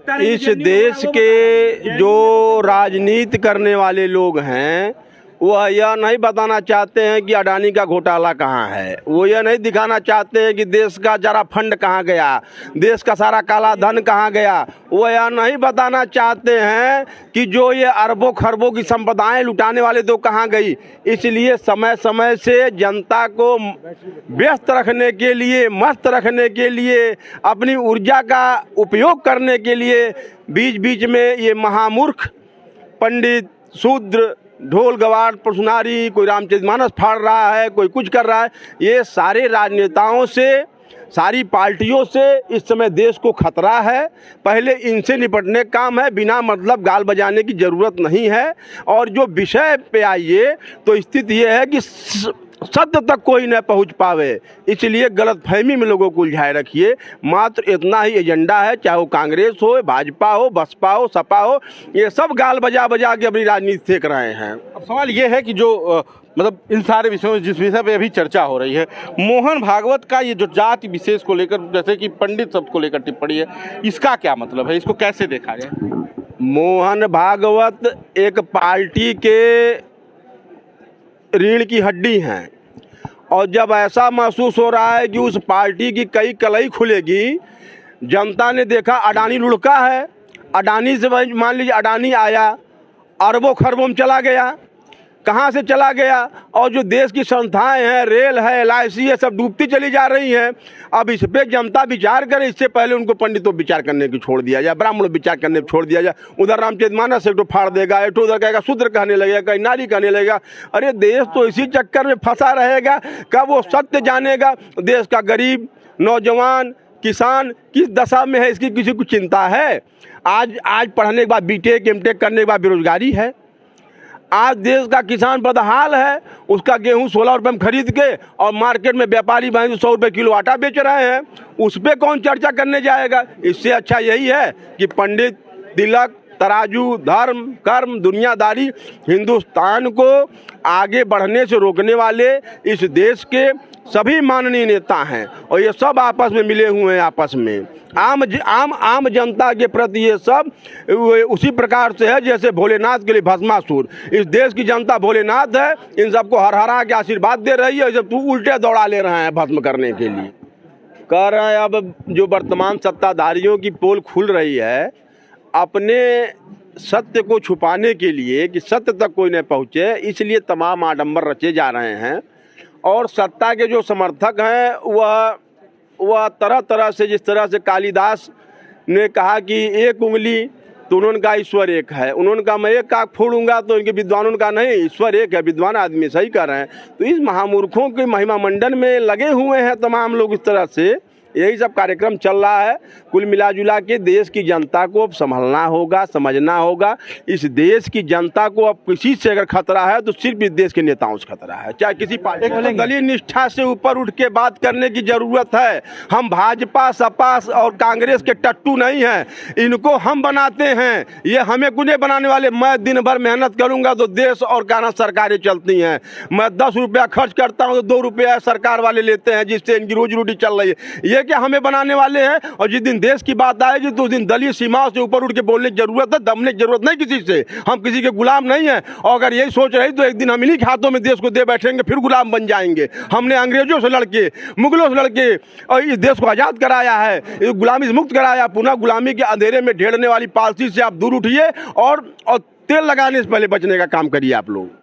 इस देश के जो राजनीति करने वाले लोग हैं वह यह नहीं बताना चाहते हैं कि अडानी का घोटाला कहाँ है। वो यह नहीं दिखाना चाहते हैं कि देश का जरा फंड कहाँ गया, देश का सारा काला धन कहाँ गया। वो यह नहीं बताना चाहते हैं कि जो ये अरबों खरबों की संपदाएं लुटाने वाले तो कहाँ गई। इसलिए समय समय से जनता को व्यस्त रखने के लिए, मस्त रखने के लिए, अपनी ऊर्जा का उपयोग करने के लिए बीच बीच में ये महामूर्ख पंडित, शूद्र, ढोल गवार परसुनारी, कोई रामचरितमानस फाड़ रहा है, कोई कुछ कर रहा है। ये सारे राजनेताओं से, सारी पार्टियों से इस समय देश को खतरा है। पहले इनसे निपटने का काम है, बिना मतलब गाल बजाने की ज़रूरत नहीं है। और जो विषय पे आइए तो स्थिति ये है कि सत्य तक कोई न पहुंच पावे, इसलिए गलतफहमी में लोगों को उलझाए रखिए। मात्र इतना ही एजेंडा है, चाहे वो कांग्रेस हो, भाजपा हो, बसपा हो, सपा हो, ये सब गाल बजा बजा के अपनी राजनीति सेक रहे हैं। अब सवाल ये है कि जो मतलब इन सारे विषयों में जिस विषय पे अभी चर्चा हो रही है, मोहन भागवत का ये जो जाति विशेष को लेकर, जैसे कि पंडित शब्द को लेकर टिप्पणी है, इसका क्या मतलब है, इसको कैसे देखा जाए? मोहन भागवत एक पार्टी के रीढ़ की हड्डी हैं और जब ऐसा महसूस हो रहा है कि उस पार्टी की कई कलई खुलेगी, जनता ने देखा अडानी लुढ़का है, अडानी से मान लीजिए अडानी आया, अरबों खरबों में चला गया, कहाँ से चला गया, और जो देश की संस्थाएं हैं, रेल है, LIC है, सब डूबती चली जा रही हैं। अब इस पर जनता विचार करे, इससे पहले उनको पंडितों विचार करने की छोड़ दिया जाए, ब्राह्मणों विचार करने को छोड़ दिया जाए। उधर रामचरितमानस एक तो फाड़ देगा, एक तो उधर कहेगा शूद्र कहने लगेगा, कहीं नारी कहने लगेगा। अरे देश तो इसी चक्कर में फंसा रहेगा, कब वो सत्य जानेगा? देश का गरीब, नौजवान, किसान किस दशा में है, इसकी किसी को चिंता है? आज पढ़ने के बाद BTech MTech करने के बाद बेरोजगारी है। आज देश का किसान बदहाल है, उसका गेहूं 16 रुपये में खरीद के और मार्केट में व्यापारी भाई 100 रुपये किलो आटा बेच रहे हैं, उस पर कौन चर्चा करने जाएगा? इससे अच्छा यही है कि पंडित, तिलक, तराजू, धर्म, कर्म, दुनियादारी, हिंदुस्तान को आगे बढ़ने से रोकने वाले इस देश के सभी माननीय नेता हैं और ये सब आपस में मिले हुए हैं। आपस में आम जनता के प्रति ये सब उसी प्रकार से है जैसे भोलेनाथ के लिए भस्मासुर। इस देश की जनता भोलेनाथ है, इन सबको हर हरा के आशीर्वाद दे रही है, जब तू उल्टे दौड़ा ले रहे हैं भस्म करने के लिए। कह रहे हैं अब जो वर्तमान सत्ताधारियों की पोल खुल रही है, अपने सत्य को छुपाने के लिए कि सत्य तक कोई न पहुँचे, इसलिए तमाम आडंबर रचे जा रहे हैं। और सत्ता के जो समर्थक हैं वह तरह तरह से, जिस तरह से कालिदास ने कहा कि एक उंगली, तो उन्होंने कहा ईश्वर एक है। उन्होंने कहा मैं एक आँख फोड़ूंगा, तो इनके विद्वानों का नहीं, ईश्वर एक है। विद्वान आदमी सही कर रहे हैं। तो इस महामूर्खों के महिमा मंडन में लगे हुए हैं तमाम लोग इस तरह से, यही सब कार्यक्रम चल रहा है। कुल मिलाजुला के देश की जनता को अब संभलना होगा, समझना होगा। इस देश की जनता को अब किसी से अगर खतरा है तो सिर्फ इस देश के नेताओं से खतरा है, चाहे किसी पार्टी। दलीय निष्ठा से ऊपर उठ के बात करने की जरूरत है। हम भाजपा, सपा और कांग्रेस के टट्टू नहीं हैं, इनको हम बनाते हैं, ये हमें कुछ बनाने वाले। मैं दिन भर मेहनत करूंगा तो देश और काना सरकारें चलती हैं। मैं 10 रुपया खर्च करता हूँ तो 2 रुपया सरकार वाले लेते हैं, जिससे इनकी रोजी रोटी चल रही है। ये क्या हमें बनाने वाले हैं? और जिस दिन देश की बात आएगी तो उस दिन दलीय सीमाओं से ऊपर उठ के बोलने की जरूरत है, दमने की जरूरत नहीं किसी से। हम किसी के गुलाम नहीं हैं, और अगर यही सोच रही तो एक दिन हम इन्हीं के हाथों में देश को दे बैठेंगे, फिर गुलाम बन जाएंगे। हमने अंग्रेजों से लड़के, मुगलों से लड़के और इस देश को आज़ाद कराया है, गुलामी से मुक्त कराया। पुनः गुलामी के अंधेरे में ढेरने वाली पॉलिसी से आप दूर उठिए और तेल लगाने से पहले बचने का काम करिए आप लोग।